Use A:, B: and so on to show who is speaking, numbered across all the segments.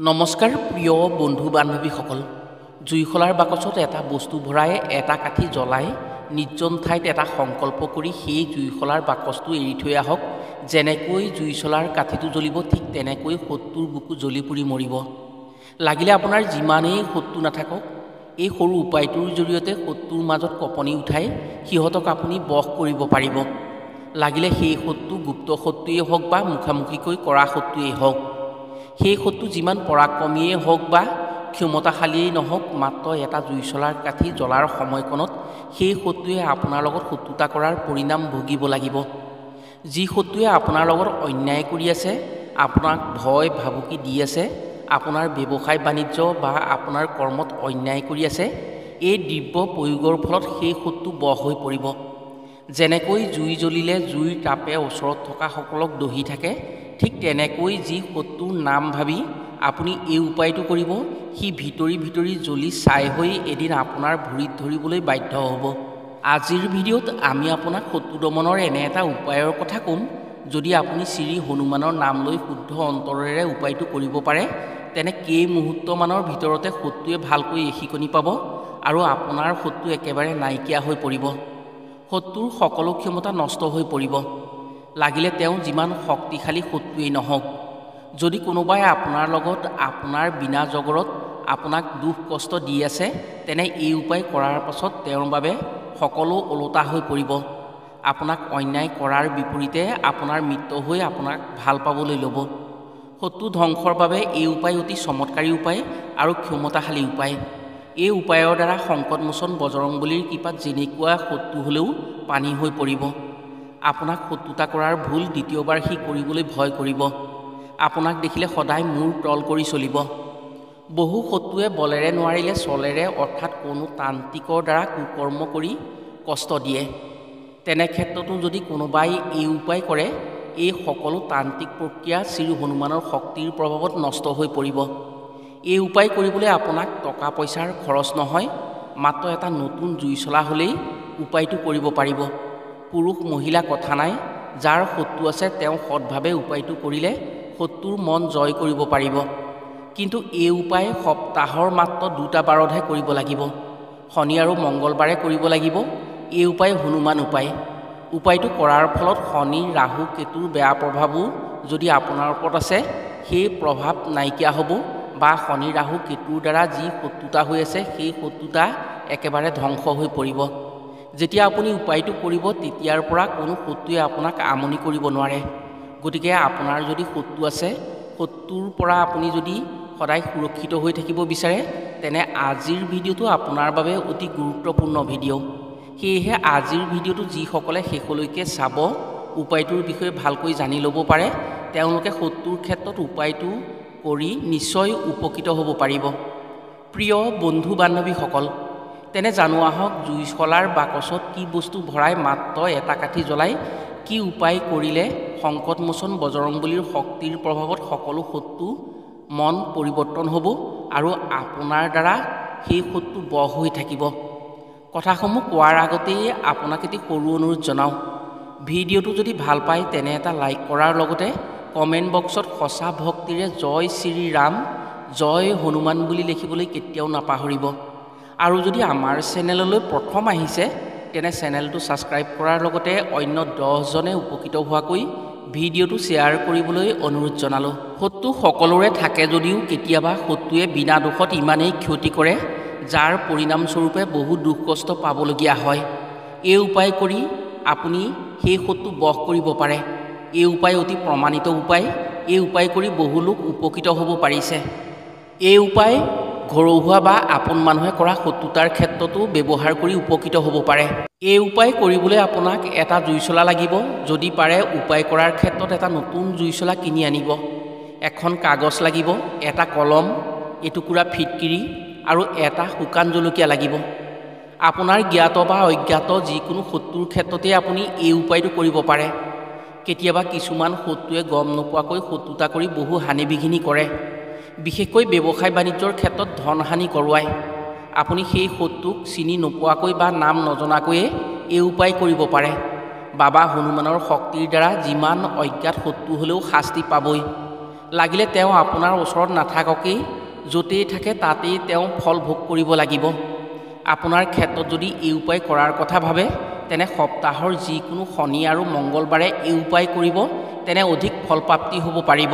A: নমস্কাৰ প্ৰিয় বন্ধু বান্ধৱীসকল। জুইশলাৰ বাকচত এটা বস্তু ভৰাই এটা কাঠি জ্বলাই নিৰ্জন ঠাইত এটা সংকল্প কৰি সেই জুইশলাৰ বাকচটো এৰি থৈ আহক। যেনেকৈ জুইশলাৰ কাঠিটো জ্বলিব ঠিক তেনেকৈ শত্ৰুৰ বুকু জ্বলি পুৰি মৰিব। লাগিলে আপোনাৰ যিমানেই শত্ৰু নাথাকক, এই সৰু উপায়টোৰ জৰিয়তে শত্ৰুৰ মাজত কঁপনি উঠাই সিহঁতক আপুনি বশ কৰিব পাৰিব। লাগিলে সেই শত্ৰু গুপ্ত শত্ৰুৱেই হওক বা মুখামুখিকৈ কৰা শত্ৰুৱেই হওক, সেই শত্ৰু যিমান পৰাক্ৰমীয়েই হওক বা ক্ষমতাশালীয়েই নহওক, মাত্ৰ এটা জুইশলাৰ কাঠি জ্বলাৰ সময়কণত সেই শত্ৰুৱে আপোনাৰ লগত শত্ৰুতা কৰাৰ পৰিণাম ভুগিব লাগিব। যি শত্ৰুৱে আপোনাৰ লগত অন্যায় কৰি আছে, আপোনাক ভয় ভাবুকি দি আছে, আপোনাৰ ব্যৱসায় বাণিজ্য বা আপোনাৰ কৰ্মত অন্যায় কৰি আছে, এই দিব্য প্ৰয়োগৰ ফলত সেই শত্ৰু বশ হৈ পৰিব। যেনেকৈ জুই জ্বলিলে জুইৰ তাপে ওচৰত থকা সকলক দহি থাকে, ঠিক তেনেকৈ যি শত্ৰুৰ নাম ভাবি আপুনি এই উপায়টো কৰিব, সি ভিতৰি ভিতৰি জ্বলি ছাই হৈ এদিন আপোনাৰ ভৰিত ধৰিবলৈ বাধ্য হ'ব। আজিৰ ভিডিঅ'ত আমি আপোনাক শত্ৰু দমনৰ এনে এটা উপায়ৰ কথা ক'ম। যদি আপুনি শ্ৰী হনুমানৰ নাম লৈ শুদ্ধ অন্তৰেৰে উপায়টো কৰিব পাৰে, তেনে কেইমুহূৰ্তমানৰ ভিতৰতে শত্ৰুৱে ভালকৈ এশিকনি পাব আৰু আপোনাৰ শত্ৰু একেবাৰে নাইকিয়া হৈ পৰিব। শত্ৰুৰ সকলো ক্ষমতা নষ্ট হৈ পৰিব, লাগিলে তেওঁ যিমান শক্তিশালী শত্ৰুৱেই নহওক। যদি কোনোবাই আপোনাৰ লগত আপোনাৰ বিনা জগৰত আপোনাক দুখ কষ্ট দি আছে, তেনে এই উপায় কৰাৰ পাছত তেওঁৰ বাবে সকলো ওলোটা হৈ পৰিব। আপোনাক অন্যায় কৰাৰ বিপৰীতে আপোনাৰ মিত্ৰ হৈ আপোনাক ভাল পাবলৈ ল'ব। শত্ৰু ধ্বংসৰ বাবে এই উপায় অতি চমৎকাৰী উপায় আৰু ক্ষমতাশালী উপায়। এই উপায়ৰ দ্বাৰা সংকটমোচন বজৰংবলীৰ কৃপাত যেনেকুৱা শত্ৰু হ'লেও পানী হৈ পৰিব। আপোনাক শত্ৰুতা কৰাৰ ভুল দ্বিতীয়বাৰ সি কৰিবলৈ ভয় কৰিব। আপোনাক দেখিলে সদায় মূৰ তল কৰি চলিব। বহু শত্ৰুৱে বলেৰে নোৱাৰিলে চলেৰে, অৰ্থাৎ কোনো তান্ত্ৰিকৰ দ্বাৰা কুকৰ্ম কৰি কষ্ট দিয়ে। তেনে ক্ষেত্ৰতো যদি কোনোবাই এই উপায় কৰে, এই সকলো তান্ত্ৰিক প্ৰক্ৰিয়া শ্ৰী হনুমানৰ শক্তিৰ প্ৰভাৱত নষ্ট হৈ পৰিব। এই উপায় কৰিবলৈ আপোনাক টকা পইচাৰ খৰচ নহয়, মাত্ৰ এটা নতুন জুইশলা হ'লেই উপায়টো কৰিব পাৰিব। পুৰুষ মহিলা কথা নাই, যাৰ শত্ৰু আছে তেওঁ সৎভাৱে উপায়টো কৰিলে শত্ৰুৰ মন জয় কৰিব পাৰিব। কিন্তু এই উপায় সপ্তাহৰ মাত্ৰ 2টা বাৰতহে কৰিব লাগিব। শনি আৰু মংগলবাৰে কৰিব লাগিব। এই উপায় হনুমান উপায়। উপায়টো কৰাৰ ফলত শনি ৰাহু কেতুৰ বেয়া প্ৰভাৱো যদি আপোনাৰ ওপৰত আছে, সেই প্ৰভাৱ নাইকিয়া হ'ব বা শনি ৰাহু কেতুৰ দ্বাৰা যি শত্ৰুতা হৈ আছে, সেই শত্ৰুতা একেবাৰে ধ্বংস হৈ পৰিব। যেতিয়া আপুনি উপায়টো কৰিব, তেতিয়াৰ পৰা কোনো শত্ৰুৱে আপোনাক আমনি কৰিব নোৱাৰে। গতিকে আপোনাৰ যদি শত্ৰু আছে, শত্ৰুৰ পৰা আপুনি যদি সদায় সুৰক্ষিত হৈ থাকিব বিচাৰে, তেনে আজিৰ ভিডিঅ'টো আপোনাৰ বাবে অতি গুৰুত্বপূৰ্ণ ভিডিঅ'। সেয়েহে আজিৰ ভিডিঅ'টো যিসকলে শেষলৈকে চাব, উপায়টোৰ বিষয়ে ভালকৈ জানি ল'ব পাৰে, তেওঁলোকে শত্ৰুৰ ক্ষেত্ৰত উপায়টো কৰি নিশ্চয় উপকৃত হ'ব পাৰিব। প্ৰিয় বন্ধু বান্ধৱীসকল, তেনে জানো আহক জুইশলাৰ বাকচত কি বস্তু ভৰাই মাত্ৰ এটা কাঠি জ্বলাই কি উপায় কৰিলে সংকটমোচন বজৰংবলীৰ শক্তিৰ প্ৰভাৱত সকলো শত্ৰু মন পৰিৱৰ্তন হ'ব আৰু আপোনাৰ দ্বাৰা সেই শত্ৰু বশ হৈ থাকিব। কথাসমূহ কোৱাৰ আগতেই আপোনাক এটি সৰু অনুৰোধ জনাওঁ। ভিডিঅ'টো যদি ভাল পায়, তেনে এটা লাইক কৰাৰ লগতে কমেণ্ট বক্সত সঁচা ভক্তিৰে জয় শ্ৰী ৰাম, জয় হনুমান বুলি লিখিবলৈ কেতিয়াও নাপাহৰিব। আৰু যদি আমাৰ চেনেললৈ প্ৰথম আহিছে, তেনে চেনেলটো ছাবস্ক্ৰাইব কৰাৰ লগতে অন্য 10জনে উপকৃত হোৱাকৈ ভিডিঅ'টো শ্বেয়াৰ কৰিবলৈ অনুৰোধ জনালোঁ। শত্ৰু সকলোৰে থাকে যদিও কেতিয়াবা শত্ৰুৱে বিনা দোষত ইমানেই ক্ষতি কৰে, যাৰ পৰিণামস্বৰূপে বহু দুখ কষ্ট পাবলগীয়া হয়। এই উপায় কৰি আপুনি সেই শত্ৰু বশ কৰিব পাৰে। এই উপায় অতি প্ৰমাণিত উপায়। এই উপায় কৰি বহু লোক উপকৃত হ'ব পাৰিছে। এই উপায় ঘৰুৱা বা আপোন মানুহে কৰা শত্ৰুতাৰ ক্ষেত্ৰতো ব্যৱহাৰ কৰি উপকৃত হ'ব পাৰে। এই উপায় কৰিবলৈ আপোনাক এটা জুইশলা লাগিব। যদি পাৰে উপায় কৰাৰ ক্ষেত্ৰত এটা নতুন জুইশলা কিনি আনিব। এখন কাগজ লাগিব, এটা কলম, এটুকুৰা ফিটকিৰি আৰু এটা শুকান জলকীয়া লাগিব। আপোনাৰ জ্ঞাত বা অজ্ঞাত যিকোনো শত্ৰুৰ ক্ষেত্ৰতে আপুনি এই উপায়টো কৰিব পাৰে। কেতিয়াবা কিছুমান শত্ৰুৱে গম নোপোৱাকৈ শত্ৰুতা কৰি বহু হানি বিঘিনি কৰে। বিশেষকৈ ব্যৱসায় বাণিজ্যৰ ক্ষেত্ৰত ধনহানি কৰোৱায়। আপুনি সেই শত্ৰুক চিনি নোপোৱাকৈ বা নাম নজনাকৈয়ে এই উপায় কৰিব পাৰে। বাবা হনুমানৰ শক্তিৰ দ্বাৰা যিমান অজ্ঞাত শত্ৰু হ'লেও শাস্তি পাবই। লাগিলে তেওঁ আপোনাৰ ওচৰত নাথাককেই, য'তেই থাকে তাতেই তেওঁ ফল ভোগ কৰিব লাগিব। আপোনাৰ ক্ষেত্ৰত যদি এই উপায় কৰাৰ কথা ভাবে, তেনে সপ্তাহৰ যিকোনো শনি আৰু মংগলবাৰে এই উপায় কৰিব, তেনে অধিক ফলপ্ৰাপ্তি হ'ব পাৰিব।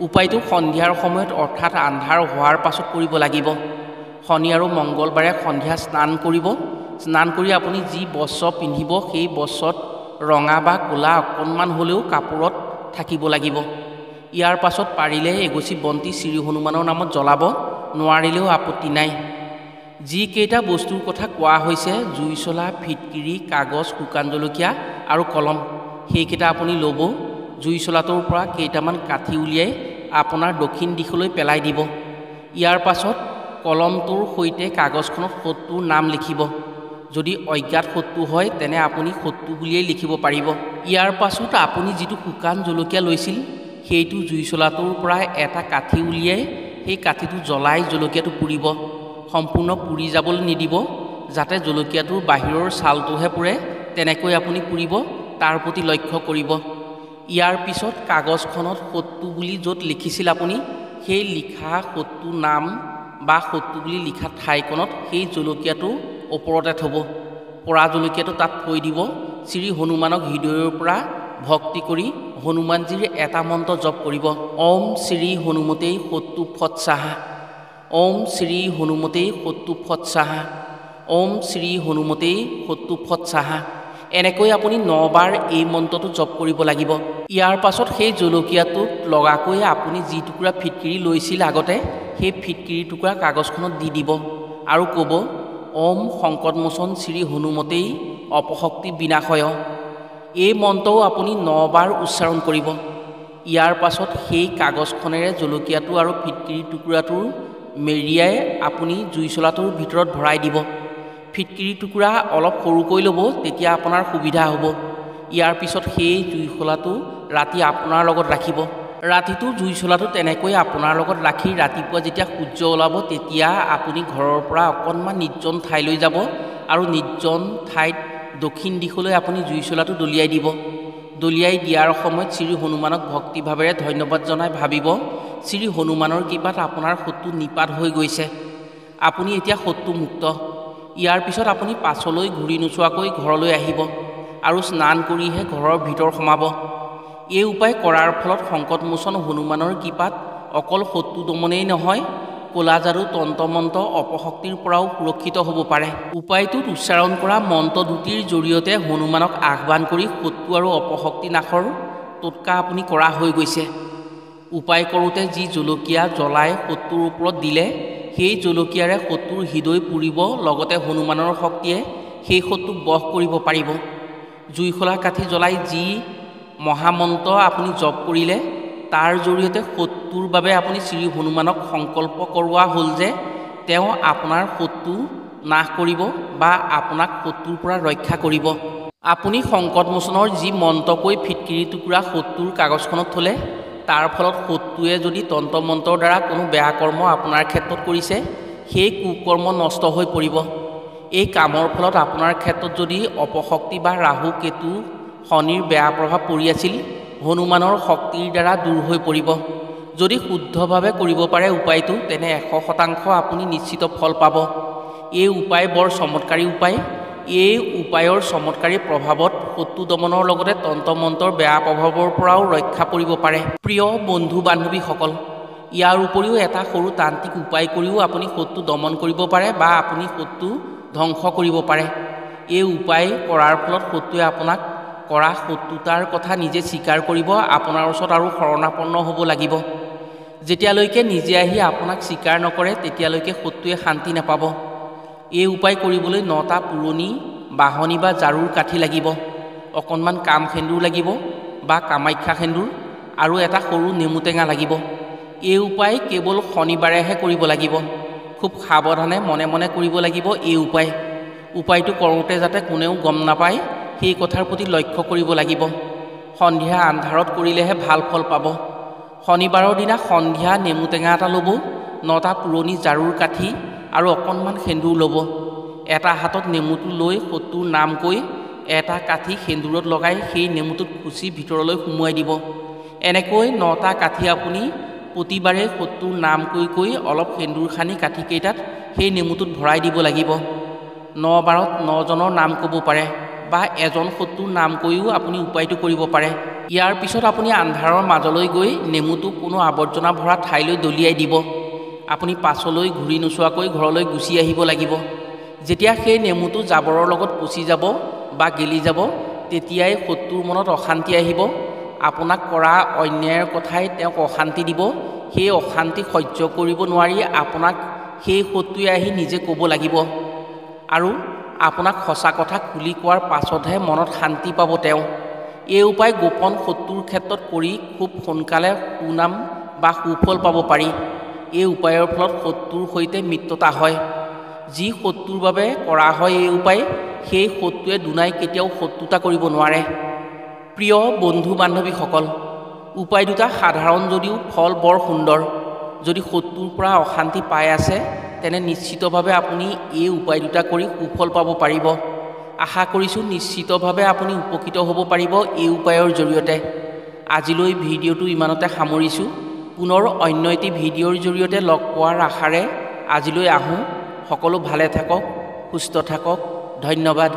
A: উপায়টো সন্ধিয়াৰ সময়ত অৰ্থাৎ আন্ধাৰ হোৱাৰ পাছত কৰিব লাগিব। শনি আৰু মংগলবাৰে সন্ধিয়া স্নান কৰিব। স্নান কৰি আপুনি যি বস্ত্ৰ পিন্ধিব, সেই বস্ত্ৰত ৰঙা বা ক'লা অকণমান হ'লেও কাপোৰত থাকিব লাগিব। ইয়াৰ পাছত পাৰিলে এগছি বন্তি শ্ৰী হনুমানৰ নামত জ্বলাব, নোৱাৰিলেও আপত্তি নাই। যিকেইটা বস্তুৰ কথা কোৱা হৈছে, জুই চলা, ফিটকিৰি, কাগজ, শুকান জলকীয়া আৰু কলম, সেইকেইটা আপুনি ল'ব। জুই চলাটোৰ পৰা কেইটামান কাঠি উলিয়াই আপোনাৰ দক্ষিণ দিশলৈ পেলাই দিব। ইয়াৰ পাছত কলমটোৰ সৈতে কাগজখনত শত্ৰুৰ নাম লিখিব। যদি অজ্ঞাত শত্ৰু হয়, তেনে আপুনি শত্ৰু বুলিয়েই লিখিব পাৰিব। ইয়াৰ পাছত আপুনি যিটো শুকান জলকীয়া লৈছিল, সেইটো জুই চলাটোৰ পৰা এটা কাঠি উলিয়াই সেই কাঠিটো জ্বলাই জলকীয়াটো পুৰিব। সম্পূৰ্ণ পুৰি যাবলৈ নিদিব, যাতে জলকীয়াটোৰ বাহিৰৰ ছালটোহে পুৰে, তেনেকৈ আপুনি পুৰিব, তাৰ প্ৰতি লক্ষ্য কৰিব। ইয়াৰ পিছত কাগজখনত শত্ৰু বুলি য'ত লিখিছিল আপুনি, সেই লিখা শত্ৰু নাম বা শত্ৰু বুলি লিখা ঠাইকণত সেই জলকীয়াটো ওপৰতে থ'ব। পৰা জলকীয়াটো তাত থৈ দিব। শ্ৰী হনুমানক হৃদয়ৰ পৰা ভক্তি কৰি হনুমানজীৰ এটা মন্ত্ৰ জপ কৰিব। ওম শ্ৰী হনুমতেই শত্ৰু ফট স্বাহা, ওম শ্ৰী হনুমতেই শত্ৰু ফট স্বাহা, ওম শ্ৰী হনুমতেই শত্ৰু ফট স্বাহা। এনেকৈ আপুনি 9 বাৰ এই মন্ত্ৰটো জপ কৰিব লাগিব। ইয়াৰ পাছত সেই জলকীয়াটোত লগাকৈ আপুনি যি টুকুৰা ফিটকিৰি লৈছিল আগতে, সেই ফিটকিৰি টুকুৰা কাগজখনত দি দিব আৰু ক'ব, ওম সংকটমোচন শ্ৰী হনুমতেই অপশক্তি বিনাশয়। এই মন্ত্ৰও আপুনি 9 বাৰ উচ্চাৰণ কৰিব। ইয়াৰ পাছত সেই কাগজখনেৰে জলকীয়াটো আৰু ফিটকিৰি টুকুৰাটো মেৰিয়াই আপুনি জুই চলাটোৰ ভিতৰত ভৰাই দিব। ফিটকিৰি টুকুৰা অলপ সৰুকৈ ল'ব, তেতিয়া আপোনাৰ সুবিধা হ'ব। ইয়াৰ পিছত সেই জুই চলাটো ৰাতি আপোনাৰ লগত ৰাখিব। ৰাতিটো জুই চলাটো তেনেকৈ আপোনাৰ লগত ৰাখি ৰাতিপুৱা যেতিয়া সূৰ্য ওলাব, তেতিয়া আপুনি ঘৰৰ পৰা অকণমান নিৰ্জন ঠাইলৈ যাব আৰু নিৰ্জন ঠাইত দক্ষিণ দিশলৈ আপুনি জুই চলাটো দলিয়াই দিব। দলিয়াই দিয়াৰ সময়ত শ্ৰী হনুমানক ভক্তিভাৱেৰে ধন্যবাদ জনাই ভাবিব, শ্ৰী হনুমানৰ কৃপাত আপোনাৰ শত্ৰু নিপাত হৈ গৈছে, আপুনি এতিয়া শত্ৰুমুক্ত। ইয়াৰ পিছত আপুনি পাছলৈ ঘূৰি নোচোৱাকৈ ঘৰলৈ আহিব আৰু স্নান কৰিহে ঘৰৰ ভিতৰ সোমাব। এই উপায় কৰাৰ ফলত সংকটমোচন হনুমানৰ কৃপাত অকল শত্ৰু দমনেই নহয়, ক'লা যাদু, তন্ত্ৰমন্ত্ৰ, অপশক্তিৰ পৰাও সুৰক্ষিত হ'ব পাৰে। উপায়টোত উচ্চাৰণ কৰা মন্ত্ৰ দুটিৰ জৰিয়তে হনুমানক আহ্বান কৰি শত্ৰু আৰু অপশক্তি নাশৰ টোটকা আপুনি কৰা হৈ গৈছে। উপায় কৰোঁতে যি জলকীয়া জ্বলাই শত্ৰুৰ ওপৰত দিলে, সেই জলকীয়াৰে শত্ৰুৰ হৃদয় পুৰিব, লগতে হনুমানৰ শক্তিয়ে সেই শত্ৰুক বশ কৰিব পাৰিব। জুইশলা কাঠি জ্বলাই যি মহামন্ত্ৰ আপুনি জপ কৰিলে, তাৰ জৰিয়তে শত্ৰুৰ বাবে আপুনি শ্ৰী হনুমানক সংকল্প কৰোৱা হ'ল যে তেওঁ আপোনাৰ শত্ৰু নাশ কৰিব বা আপোনাক শত্ৰুৰ পৰা ৰক্ষা কৰিব। আপুনি সংকটমোচনৰ যি মন্ত্ৰ কৈ ফিটকিৰি টুকুৰা শত্ৰুৰ কাগজখনত থ'লে, তাৰ ফলত শত্ৰুৱে যদি তন্ত্ৰমন্ত্ৰৰ দ্বাৰা কোনো বেয়া কৰ্ম আপোনাৰ ক্ষেত্ৰত কৰিছে, সেই কুকৰ্ম নষ্ট হৈ পৰিব। এই কামৰ ফলত আপোনাৰ ক্ষেত্ৰত যদি অপশক্তি বা ৰাহু, কেতু, শনিৰ বেয়া প্ৰভাৱ পৰি আছিল, হনুমানৰ শক্তিৰ দ্বাৰা দূৰ হৈ পৰিব। যদি শুদ্ধভাৱে কৰিব পাৰে উপায়টো, তেনে 100% আপুনি নিশ্চিত ফল পাব। এই উপায় বৰ চমৎকাৰী উপায়। এই উপায়ৰ চমৎকাৰী প্ৰভাৱত শত্ৰু দমনৰ লগতে তন্ত্ৰমন্ত্ৰৰ বেয়া প্ৰভাৱৰ পৰাও ৰক্ষা পৰিব পাৰে। প্ৰিয় বন্ধু বান্ধৱীসকল, ইয়াৰ উপৰিও এটা সৰু তান্ত্ৰিক উপায় কৰিও আপুনি শত্ৰু দমন কৰিব পাৰে বা আপুনি শত্ৰু ধ্বংস কৰিব পাৰে। এই উপায় কৰাৰ ফলত শত্ৰুৱে আপোনাক কৰা শত্ৰুতাৰ কথা নিজে স্বীকাৰ কৰিব, আপোনাৰ ওচৰত আৰু শৰণাপন্ন হ'ব লাগিব। যেতিয়ালৈকে নিজে আহি আপোনাক স্বীকাৰ নকৰে, তেতিয়ালৈকে শত্ৰুৱে শান্তি নাপাব। এই উপায় কৰিবলৈ 9টা পুৰণি বাহনি বা জাৰুৰ কাঠি লাগিব, অকণমান কাম সেন্দুৰ লাগিব বা কামাখ্যা সেন্দুৰ, আৰু এটা সৰু নেমু টেঙা লাগিব। এই উপায় কেৱল শনিবাৰেহে কৰিব লাগিব। খুব সাৱধানে মনে মনে কৰিব লাগিব এই উপায়। উপায়টো কৰোঁতে যাতে কোনেও গম নাপায়, সেই কথাৰ প্ৰতি লক্ষ্য কৰিব লাগিব। সন্ধিয়া আন্ধাৰত কৰিলেহে ভাল ফল পাব। শনিবাৰৰ দিনা সন্ধিয়া নেমু টেঙা এটা ল'ব, 9টা পুৰণি জাৰুৰ কাঠি আৰু অকণমান সেন্দুৰ ল'ব। এটা হাতত নেমুটো লৈ শত্ৰুৰ নাম কৈ এটা কাঠি সেন্দুৰত লগাই সেই নেমুটোত খুচি ভিতৰলৈ সুমুৱাই দিব। এনেকৈ 9টা কাঠি আপুনি প্ৰতিবাৰে শত্ৰুৰ নাম কৈ অলপ সেন্দুৰ সানি কাঠিকেইটাত সেই নেমুটোত ভৰাই দিব লাগিব। 9 বাৰত 9জনৰ নাম ক'ব পাৰে বা এজন শত্ৰুৰ নাম কৈও আপুনি উপায়টো কৰিব পাৰে। ইয়াৰ পিছত আপুনি আন্ধাৰৰ মাজলৈ গৈ নেমুটো কোনো আৱৰ্জনা ভৰা ঠাইলৈ দলিয়াই দিব। আপুনি পাছলৈ ঘূৰি নোচোৱাকৈ ঘৰলৈ গুচি আহিব লাগিব। যেতিয়া সেই নেমুটো জাবৰৰ লগত পচি যাব বা গেলি যাব, তেতিয়াই শত্ৰুৰ মনত অশান্তি আহিব। আপোনাক কৰা অন্যায়ৰ কথাই তেওঁক অশান্তি দিব। সেই অশান্তি সহ্য কৰিব নোৱাৰি আপোনাক সেই শত্ৰুৱে আহি নিজে ক'ব লাগিব আৰু আপোনাক সঁচা কথা খুলি কোৱাৰ পাছতহে মনত শান্তি পাব তেওঁ। এই উপায় গোপন শত্ৰুৰ ক্ষেত্ৰত কৰি খুব সোনকালে সুনাম বা সুফল পাব পাৰি। এই উপায়ৰ ফলত শত্ৰুৰ সৈতে মিত্ৰতা হয়। যি শত্ৰুৰ বাবে কৰা হয় এই উপায়, সেই শত্ৰুৱে দুনাই কেতিয়াও শত্ৰুতা কৰিব নোৱাৰে। প্ৰিয় বন্ধু বান্ধৱীসকল, উপায় দুটা সাধাৰণ যদিও ফল বৰ সুন্দৰ। যদি শত্ৰুৰ পৰা অশান্তি পাই আছে, তেনে নিশ্চিতভাৱে আপুনি এই উপায় দুটা কৰি সুফল পাব পাৰিব। আশা কৰিছোঁ নিশ্চিতভাৱে আপুনি উপকৃত হ'ব পাৰিব এই উপায়ৰ জৰিয়তে। আজিলৈ ভিডিঅ'টো ইমানতে সামৰিছোঁ। পুনৰ অন্য এটি ভিডিঅ'ৰ জৰিয়তে লগ পোৱাৰ আশাৰে আজিলৈ আহোঁ। সকলো ভালে থাকক, সুস্থ থাকক। ধন্যবাদ।